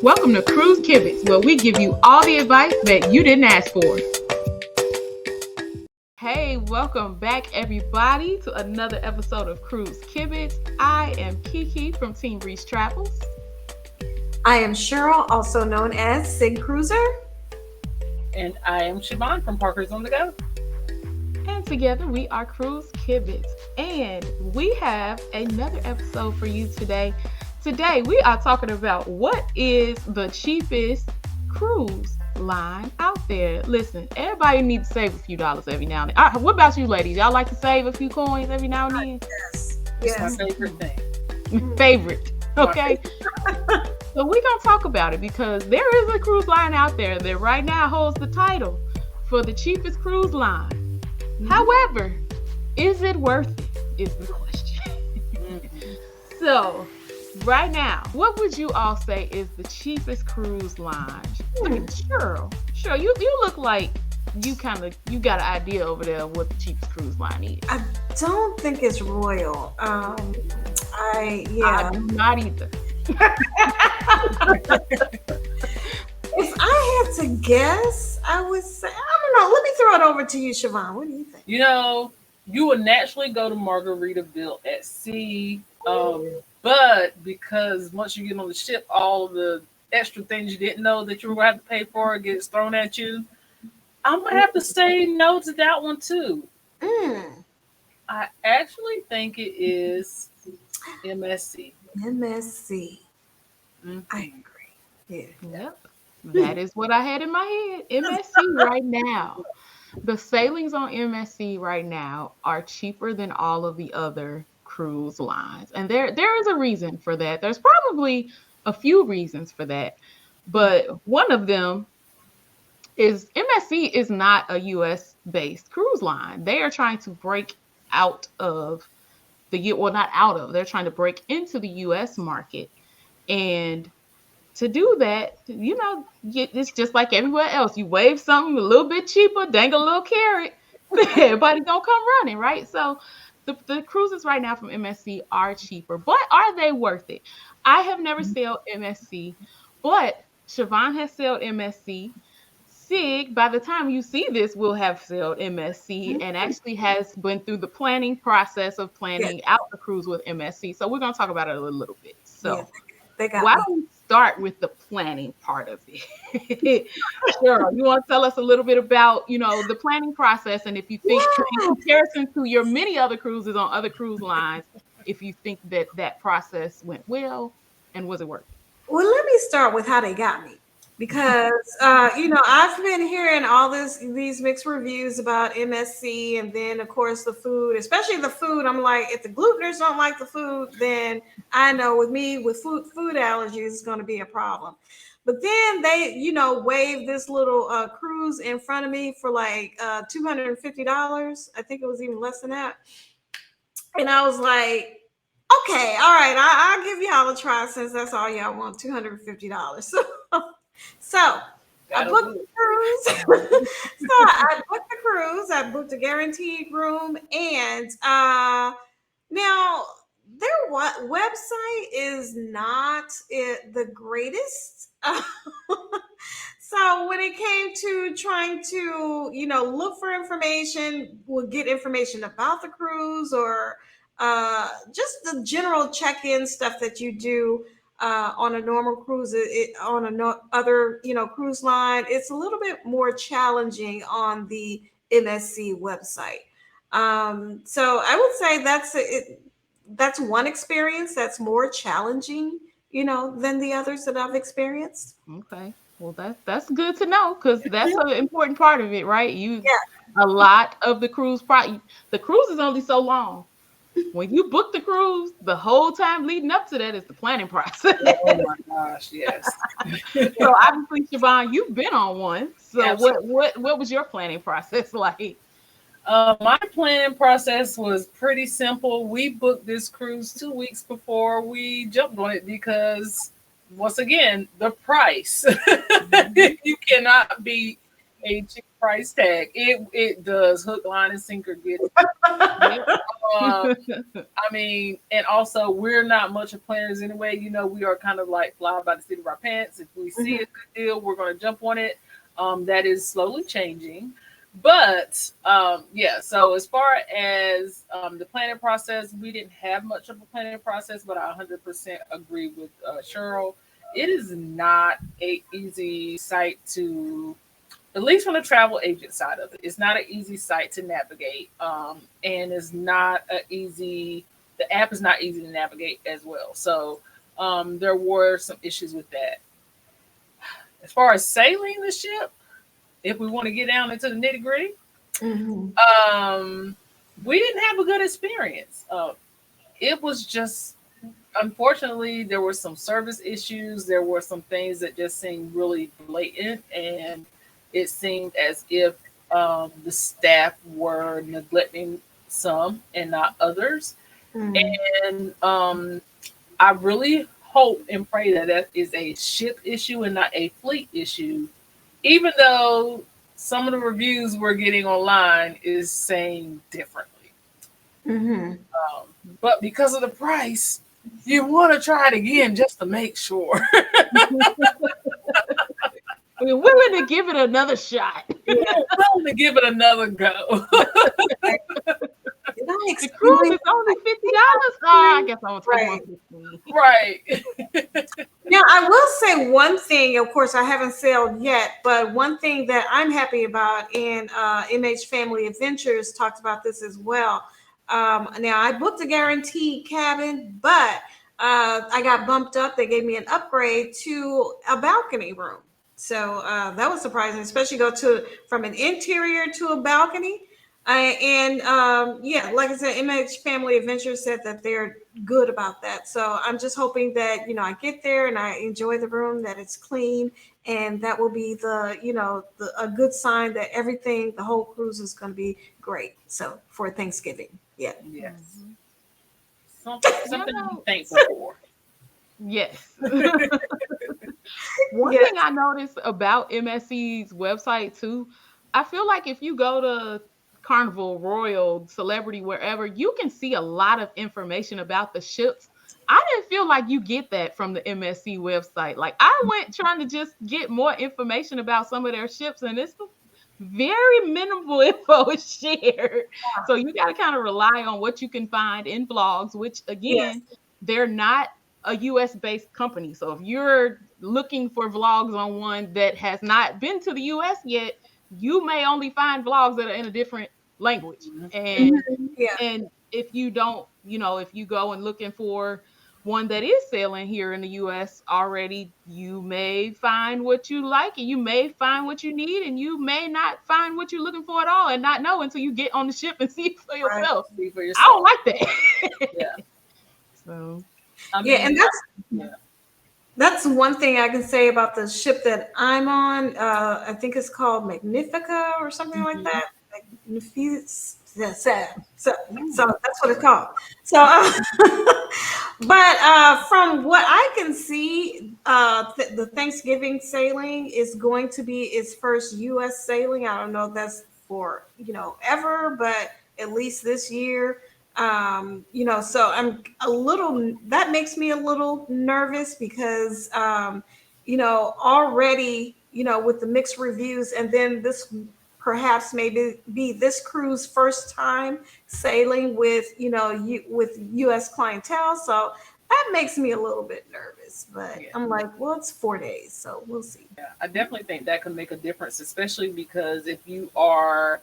Welcome to Cruise Kibitz, where we give you all the advice that you didn't ask for. Hey, welcome back everybody to another episode of Cruise Kibitz. I am Kiki from Team Reach Travels. I am Cheryl, also known as Sig Cruiser. And I am Siobhan from Parkers on the Go. And together we are Cruise Kibitz. And we have another episode for you today. Today we are talking about what is the cheapest cruise line out there. Listen, everybody needs to save a few dollars every now and then. What about you ladies? Y'all like to save a few coins every now and then? Yes. It's my favorite thing. Favorite. Okay. So we're going to talk about it because there is a cruise line out there that right now holds the title for the cheapest cruise line. Mm-hmm. However, is it worth it is the question. Mm-hmm. So right now, what would you all say is the cheapest cruise line? I mean, Cheryl, you look like you got an idea over there of what the cheapest cruise line is. I don't think it's Royal. I do not either. If I had to guess, I would say, I don't know. Let me throw it over to you, Siobhan. What do you think? You know, you would naturally go to Margaritaville at sea. But because once you get on the ship, all the extra things you didn't know that you were going to have to pay for gets thrown at you. I'm going to have to say no to that one too. I actually think it is MSC. MSC. Mm-hmm. I agree. Yeah. Yep. That is what I had in my head. MSC right now. The sailings on MSC right now are cheaper than all of the other cruise lines. And there is a reason for that. There's probably a few reasons for that. But one of them is MSC is not a US based cruise line. They are trying to break out of they're trying to break into the US market. And to do that, it's just like everywhere else. You wave something a little bit cheaper, dangle a little carrot, everybody's gonna come running, right? So the cruises right now from MSC are cheaper, but are they worth it? I have never sailed MSC, but Siobhan has sailed MSC. Sig, by the time you see this, will have sailed MSC and actually has been through the planning process of planning out the cruise with MSC. So we're going to talk about it a little bit. So why don't we start with the planning part of it? Sure. You want to tell us a little bit about, the planning process, and if you think in comparison to your many other cruises on other cruise lines, if you think that process went well and was it worth it? Well, let me start with how they got me. Because, I've been hearing all these mixed reviews about MSC, and then, of course, the food, especially the food. I'm like, if the gluteners don't like the food, then I know with me, with food allergies, it's going to be a problem. But then they, waved this little cruise in front of me for like $250. I think it was even less than that. And I was like, okay, all right, I'll give y'all a try since that's all y'all want, $250. So I booked the cruise. I booked a guaranteed room, and now their website is not the greatest. So when it came to trying to, look for information, we'll get information about the cruise or just the general check-in stuff that you do. On a normal cruise, other cruise line, it's a little bit more challenging on the MSC website. So I would say that's one experience that's more challenging, than the others that I've experienced. Okay, well that's good to know because that's an important part of it, right? A lot of the cruise the cruise is only so long. When you book the cruise, the whole time leading up to that is the planning process. Oh my gosh, yes. So obviously, Siobhan, you've been on one. So what was your planning process like? My planning process was pretty simple. We booked this cruise 2 weeks before we jumped on it because, once again, the price. You cannot beat a cheap price tag. It does hook, line, and sinker get it. Yep. Um, I mean, and also we're not much of planners anyway. You know, we are kind of like fly by the seat of our pants. If we see a good deal, we're going to jump on it. That is slowly changing. But yeah, so as far as the planning process, we didn't have much of a planning process, but I 100% agree with Cheryl. It is not a easy site to, at least from the travel agent side of it, it's not an easy site to navigate, and it's not a easy. The app is not easy to navigate as well. So there were some issues with that. As far as sailing the ship, if we want to get down into the nitty gritty, Mhm. um, we didn't have a good experience. It was just, unfortunately, there were some service issues. There were some things that just seemed really blatant, and it seemed as if the staff were neglecting some and not others. Mhm. And I really hope and pray that that is a ship issue and not a fleet issue, even though some of the reviews we're getting online is saying differently. Mhm. But because of the price, you want to try it again just to make sure. We're willing to give it another shot. Yeah. Willing to give it another go. Like, did I The cruise explain? is only $50. Oh, I guess I will take Right. 115. Right. Now, I will say one thing. Of course, I haven't sailed yet, but one thing that I'm happy about, and MH Family Adventures talked about this as well. Now, I booked a guaranteed cabin, but I got bumped up. They gave me an upgrade to a balcony room. So that was surprising, especially go to from an interior to a balcony. And yeah, like I said, MH Family Adventures said that they're good about that. So I'm just hoping that I get there and I enjoy the room, that it's clean, and that will be a good sign that everything, the whole cruise is going to be great. So for Thanksgiving, yeah. Yes. Mhm. You Something to be know, thankful for. yes. One Yes, thing I noticed about MSC's website too, I feel like if you go to Carnival, Royal, Celebrity, wherever, you can see a lot of information about the ships. I didn't feel like you get that from the MSC website. Like I went trying to just get more information about some of their ships, and it's very minimal info is shared. So you got to kind of rely on what you can find in blogs, which yes, again, they're not a US based company. So if you're looking for vlogs on one that has not been to the US yet, you may only find vlogs that are in a different language. And mhm, yeah, and if you don't, if you go and looking for one that is selling here in the US already, you may find what you like and you may find what you need and you may not find what you're looking for at all and not know until you get on the ship and see it for right, yourself. See for I don't yourself. like that. Yeah. So, I yeah, mean, and that's yeah. That's one thing I can say about the ship that I'm on. I think it's called Magnifica or something like mhm. that. Magnific- so Ooh. that's what it's called. So, but from what I can see, the Thanksgiving sailing is going to be its first U.S. sailing. I don't know if that's for ever, but at least this year. So I'm a little, that makes me a little nervous because already with the mixed reviews, and then this perhaps maybe be this cruise first time sailing with with US clientele, so that makes me a little bit nervous, but Yeah. I'm like, well, it's 4 days, so we'll see. Yeah. I definitely think that could make a difference, especially because if you are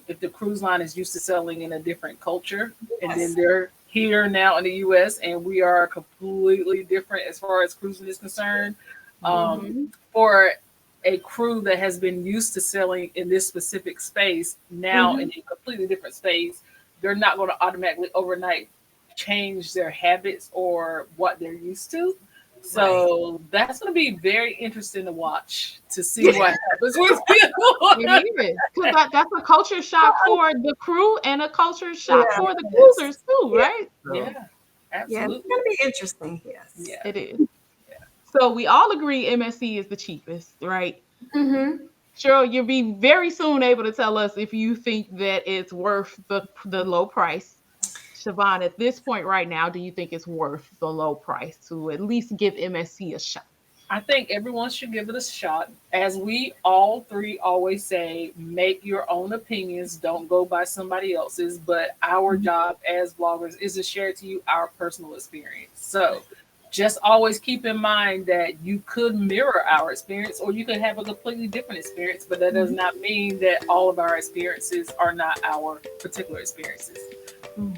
if the cruise line is used to selling in a different culture and then Yes. they're here now in the US and we are completely different as far as cruising is concerned, um, Mhm. for a crew that has been used to selling in this specific space now Hmm. in a completely different space, they're not going to automatically overnight change their habits or what they're used to. Right. So that's going to be very interesting to watch to see what happens with people. It is because that's a culture shock for the crew and a culture shock Yeah. for the Yes. cruisers too, Yeah. right? So Yeah, Yeah. It's absolutely. gonna be interesting. Yes. Yeah, it is. yeah. So we all agree MSC is the cheapest, right? Hmm. Cheryl, you'll be very soon able to tell us if you think that it's worth the low price. Siobhan, at this point right now, do you think it's worth the low price to at least give MSC a shot? I think everyone should give it a shot. As we all three always say, make your own opinions. Don't go by somebody else's. But our job as bloggers is to share to you our personal experience. So just always keep in mind that you could mirror our experience or you could have a completely different experience. But that does not mean that all of our experiences are not our particular experiences.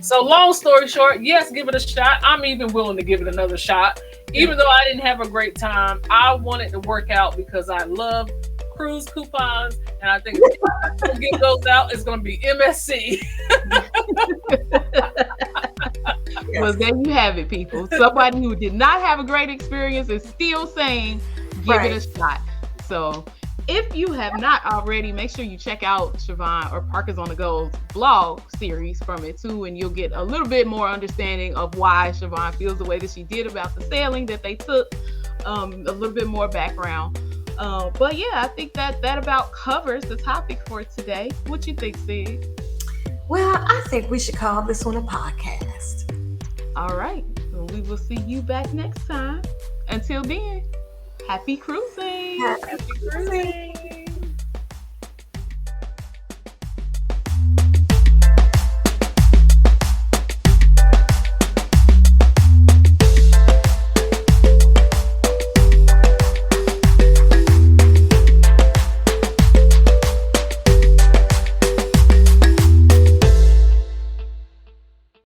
So long story short, yes, give it a shot. I'm even willing to give it another shot. Even though I didn't have a great time, I want it to work out because I love cruise coupons. And I think if we get those out, it's going to be MSC. Well, there you have it, people. Somebody who did not have a great experience is still saying, give it a shot. So if you have not already, make sure you check out Siobhan or Parkers on the Go's blog series from it too, and you'll get a little bit more understanding of why Siobhan feels the way that she did about the sailing that they took, a little bit more background. But yeah, I think that about covers the topic for today. What you think, Sid? Well, I think we should call this one a podcast. All right. Well, we will see you back next time. Until then, happy cruising. Happy cruising.